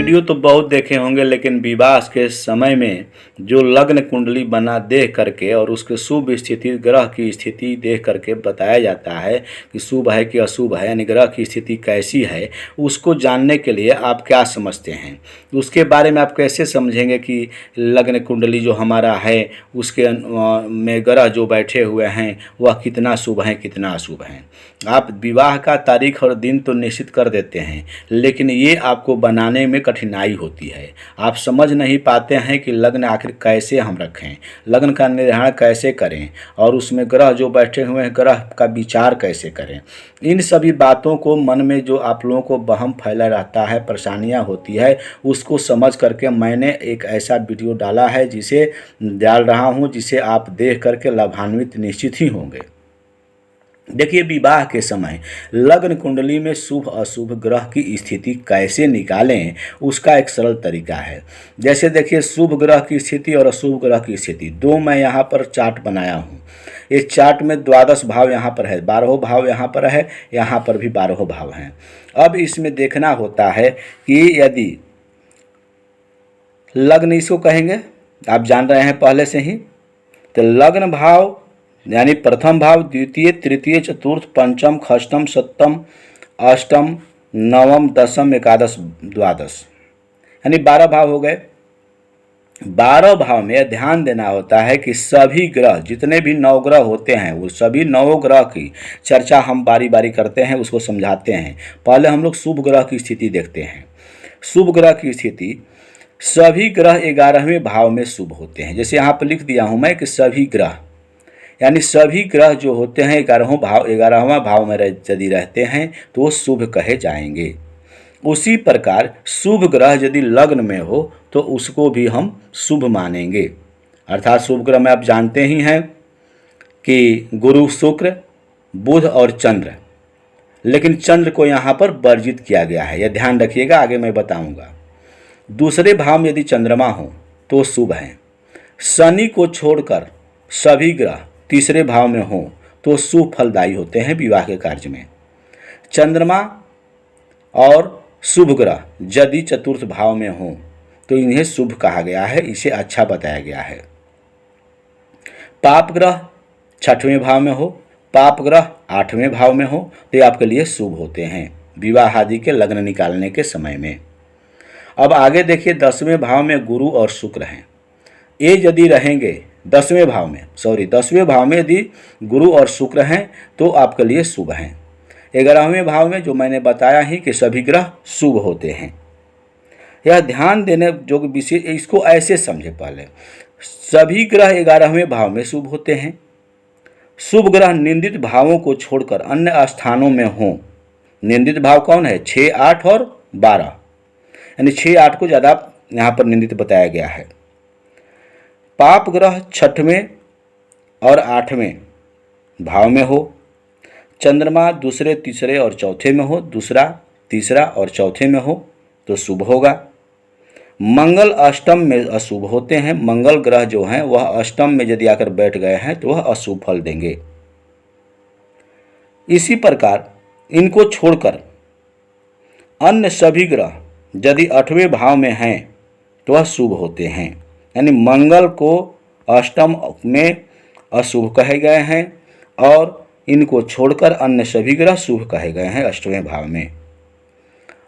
Video तो बहुत देखे होंगे, लेकिन विवाह के समय में जो लग्न कुंडली बना देख करके और उसके शुभ स्थिति, ग्रह की स्थिति देख करके बताया जाता है कि शुभ है कि अशुभ है, यानी ग्रह की स्थिति कैसी है, उसको जानने के लिए आप क्या समझते हैं, उसके बारे में आप कैसे समझेंगे कि लग्न कुंडली जो हमारा है उसके में ग्रह जो बैठे हुए हैं वह कितना शुभ है कितना अशुभ है। आप विवाह का तारीख और दिन तो निश्चित कर देते हैं, लेकिन ये आपको बनाने में कठिनाई होती है। आप समझ नहीं पाते हैं कि लग्न आखिर कैसे हम रखें, लग्न का निर्धारण कैसे करें और उसमें ग्रह जो बैठे हुए हैं ग्रह का विचार कैसे करें। इन सभी बातों को मन में जो आप लोगों को वहम फैला रहता है, परेशानियां होती है, उसको समझ करके मैंने एक ऐसा वीडियो डाला है जिसे डाल रहा हूं, जिसे आप देख करके लाभान्वित निश्चित ही होंगे। देखिए, विवाह के समय लग्न कुंडली में शुभ अशुभ ग्रह की स्थिति कैसे निकालें, उसका एक सरल तरीका है। जैसे देखिए, शुभ ग्रह की स्थिति और अशुभ ग्रह की स्थिति दो मैं यहाँ पर चार्ट बनाया हूँ। इस चार्ट में द्वादश भाव यहाँ पर है, 12 भाव यहाँ पर है, यहाँ पर भी 12 भाव हैं। अब इसमें देखना होता है कि यदि लग्न इसको कहेंगे, आप जान रहे हैं पहले से ही, तो लग्न भाव यानी प्रथम भाव, द्वितीय, तृतीय, चतुर्थ, पंचम, षष्ठम, सप्तम, अष्टम, नवम, दसम, एकादश, द्वादश, यानी 12 भाव हो गए। 12 भाव में ध्यान देना होता है कि सभी ग्रह, जितने भी 9 ग्रह होते हैं, वो सभी 9 ग्रह की चर्चा हम बारी बारी करते हैं, उसको समझाते हैं। पहले हम लोग शुभ ग्रह की स्थिति देखते हैं। शुभ ग्रह की स्थिति, सभी ग्रह 11वें भाव में शुभ होते हैं। जैसे यहाँ पर लिख दिया हूँ मैं कि सभी ग्रह, यानी सभी ग्रह जो होते हैं 11वां भाव में यदि रहते हैं तो वो शुभ कहे जाएंगे। उसी प्रकार शुभ ग्रह यदि लग्न में हो तो उसको भी हम शुभ मानेंगे। अर्थात शुभ ग्रह में आप जानते ही हैं कि गुरु, शुक्र, बुध और चंद्र, लेकिन चंद्र को यहाँ पर वर्जित किया गया है, यह ध्यान रखिएगा, आगे मैं बताऊंगा। दूसरे भाव में यदि चंद्रमा हो तो शुभ हैं। शनि को छोड़कर सभी ग्रह तीसरे भाव में हो तो शुभ फलदायी होते हैं विवाह के कार्य में। चंद्रमा और शुभ ग्रह यदि चतुर्थ भाव में हो तो इन्हें शुभ कहा गया है, इसे अच्छा बताया गया है। पाप ग्रह 6वें भाव में हो, पाप ग्रह 8वें भाव में हो तो ये आपके लिए शुभ होते हैं विवाह आदि के लग्न निकालने के समय में। अब आगे देखिए, 10वें भाव में गुरु और शुक्र हैं। ये यदि रहेंगे 10वें भाव में यदि गुरु और शुक्र हैं तो आपके लिए शुभ हैं। 11वें भाव में जो मैंने बताया ही कि सभी ग्रह शुभ होते हैं। यह ध्यान देने जो विषय, इसको ऐसे समझे, पहले सभी ग्रह 11वें भाव में शुभ होते हैं। शुभ ग्रह निंदित भावों को छोड़कर अन्य स्थानों में हों। निंदित भाव कौन है? 6, 8 और 12, यानी 6, 8 को ज़्यादा यहाँ पर निंदित बताया गया है। पाप ग्रह 6वें और 8वें भाव में हो। चंद्रमा दूसरे, तीसरे और चौथे में हो, दूसरा, तीसरा और चौथे में हो तो शुभ होगा। मंगल अष्टम में अशुभ होते हैं। मंगल ग्रह जो हैं वह अष्टम में यदि आकर बैठ गए हैं तो वह अशुभ फल देंगे। इसी प्रकार इनको छोड़कर अन्य सभी ग्रह यदि 8वें भाव में हैं तो वह शुभ होते हैं, यानी मंगल को अष्टम में अशुभ कहे गए हैं और इनको छोड़कर अन्य सभी ग्रह शुभ कहे गए हैं 8वें भाव में।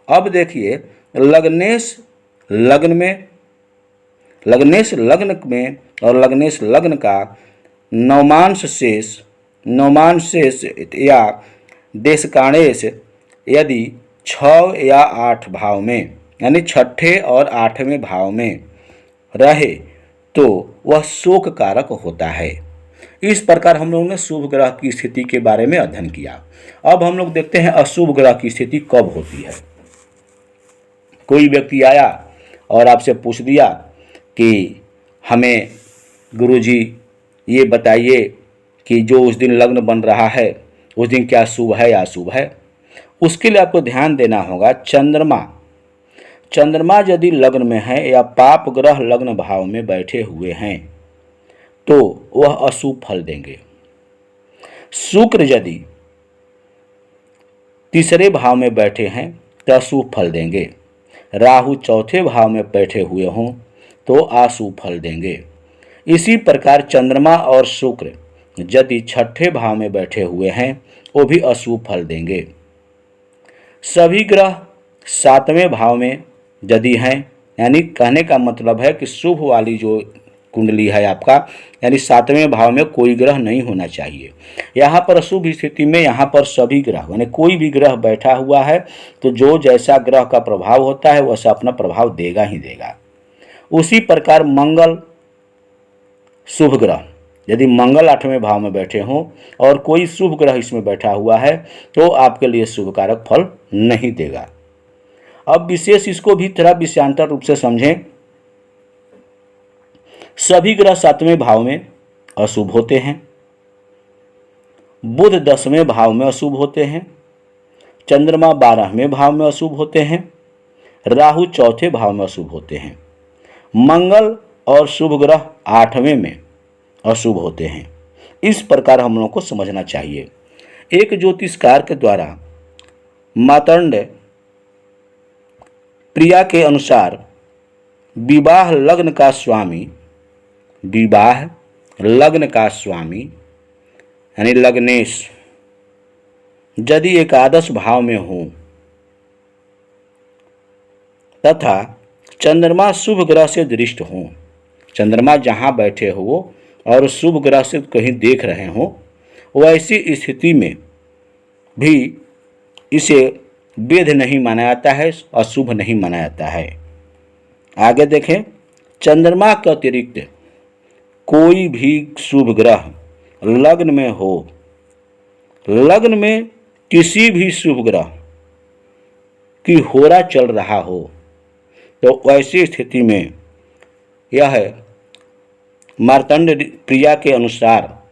अब देखिए, लग्नेश लग्न और लग्नेश लग्न का नवमांश शेष या देशकाणेश यदि 6 या 8 भाव में, यानी 6ठे और 8वें भाव में रहे तो वह शोक कारक होता है। इस प्रकार हम लोगों ने शुभ ग्रह की स्थिति के बारे में अध्ययन किया। अब हम लोग देखते हैं अशुभ ग्रह की स्थिति कब होती है। कोई व्यक्ति आया और आपसे पूछ दिया कि हमें गुरुजी ये बताइए कि जो उस दिन लग्न बन रहा है उस दिन क्या शुभ है या अशुभ है। उसके लिए आपको ध्यान देना होगा, चंद्रमा यदि लग्न में है या पाप ग्रह लग्न भाव में बैठे हुए हैं तो वह अशुभ फल देंगे। शुक्र यदि तीसरे भाव में बैठे हैं तो अशुभ फल देंगे। राहु चौथे भाव में बैठे हुए हों तो अशुभ फल देंगे। इसी प्रकार चंद्रमा और शुक्र यदि छठे भाव में बैठे हुए हैं वो भी अशुभ फल देंगे। सभी ग्रह सातवें भाव में यदि हैं, यानी कहने का मतलब है कि शुभ वाली जो कुंडली है आपका, यानी सातवें भाव में कोई ग्रह नहीं होना चाहिए। यहाँ पर अशुभ स्थिति में यहाँ पर सभी ग्रह यानी कोई भी ग्रह बैठा हुआ है तो जो जैसा ग्रह का प्रभाव होता है वैसा अपना प्रभाव देगा ही देगा। उसी प्रकार मंगल शुभ ग्रह यदि मंगल आठवें भाव में बैठे हों और कोई शुभ ग्रह इसमें बैठा हुआ है तो आपके लिए शुभ कारक फल नहीं देगा। अब विशेष इसको भी थोड़ा विषयांतर रूप से समझें। सभी ग्रह सातवें भाव में अशुभ होते हैं, बुध 10वें भाव में अशुभ होते हैं, चंद्रमा 12वें भाव में अशुभ होते हैं, राहु चौथे भाव में अशुभ होते हैं, मंगल और शुभ ग्रह 8वें में अशुभ होते हैं। इस प्रकार हम लोगों को समझना चाहिए। एक ज्योतिषकार के द्वारा मार्तंड प्रिया के अनुसार विवाह लग्न का स्वामी यानी लग्नेश यदि एकादश भाव में हो तथा चंद्रमा शुभ ग्रह से दृष्ट हो, चंद्रमा जहाँ बैठे हो और शुभ ग्रह से कहीं देख रहे हो, वैसी स्थिति में भी इसे वेद नहीं माना जाता है, अशुभ नहीं माना जाता है। आगे देखें, चंद्रमा के अतिरिक्त कोई भी शुभ ग्रह लग्न में हो, लग्न में किसी भी शुभ ग्रह की होरा चल रहा हो तो वैसी स्थिति में यह मार्तंड प्रिया के अनुसार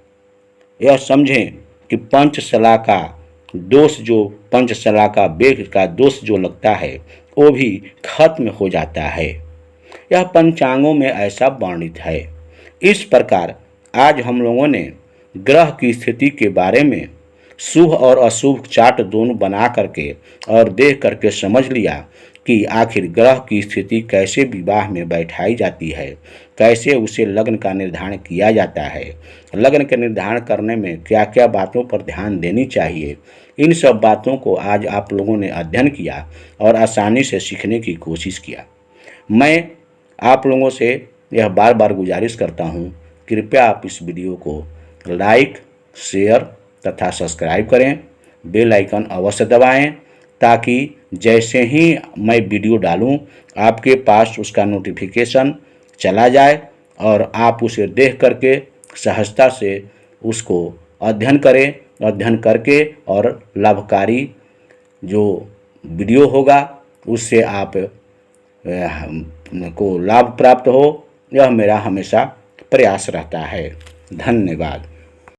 यह समझें कि पंचशला का दोष, जो पंचशला का वेग का दोष जो लगता है वो भी खत्म हो जाता है। यह पंचांगों में ऐसा वर्णित है। इस प्रकार आज हम लोगों ने ग्रह की स्थिति के बारे में शुभ और अशुभ चार्ट दोनों बना करके और देख करके समझ लिया कि आखिर ग्रह की स्थिति कैसे विवाह में बैठाई जाती है, कैसे उसे लग्न का निर्धारण किया जाता है, लग्न के निर्धारण करने में क्या क्या बातों पर ध्यान देनी चाहिए। इन सब बातों को आज आप लोगों ने अध्ययन किया और आसानी से सीखने की कोशिश किया। मैं आप लोगों से यह बार बार गुजारिश करता हूँ, कृपया आप इस वीडियो को लाइक, शेयर तथा सब्सक्राइब करें, बेल आइकन अवश्य दबाएं ताकि जैसे ही मैं वीडियो डालूं आपके पास उसका नोटिफिकेशन चला जाए और आप उसे देख करके सहजता से उसको अध्ययन करें, अध्ययन करके और लाभकारी जो वीडियो होगा उससे आप को लाभ प्राप्त हो, यह मेरा हमेशा प्रयास रहता है। धन्यवाद।